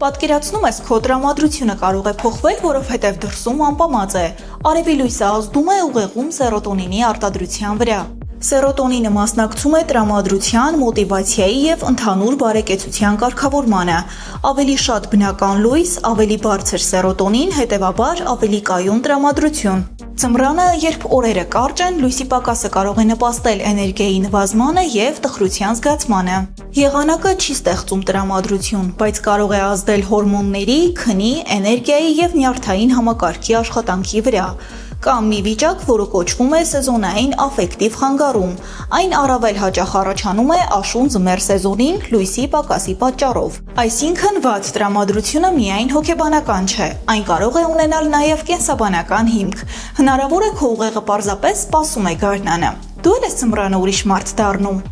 Պատկերացնում ես, քո տրամադրությունը կարող է փոխվել, որովհետև դրսում անպամած է։ Արևի լույսը ազդում է ուղեղում սերոտոնինի արտադրության վրա։ Սերոտոնինը մասնակցում է տրամադրության, մոտիվացիայի և ընդհանուր բարեկեցության կարգավորմանը։ Ավելի շատ բնական լույս, ավելի բարձր սերոտոնին, հետևաբար ավելի կայուն տրամադրություն։ Ձմռանը, երբ օրերը կարճ են, լույսի պակասը կարող է նպաստել էներգիայի նվազմանը և տխրության զգացմանը։ Եղանակը չի ստեղծում տրամադրություն, բայց կարող է ազդել հորմոնների, քնի, էներգիայի և նյարդային համակարգի աշխատանքի վրա։ Կա մի վիճակ, որը կոչվում է սեզոնային աֆեկտիվ խանգարում։ Այն առավել հաճախ առաջանում է աշուն-ձմեռ սեզոնին լույսի պակասի պատճառով։ Այսինքն, վատ տրամադրությունը միայն հոգեբանական չէ, այն կարող է ունենալ նաև կենսաբանական հիմք։ Հնարավոր է քո ուղեղը պարզապես սպասում է գարնանը։ Դու ես ձմռանը ուրիշ մարդ դառնում։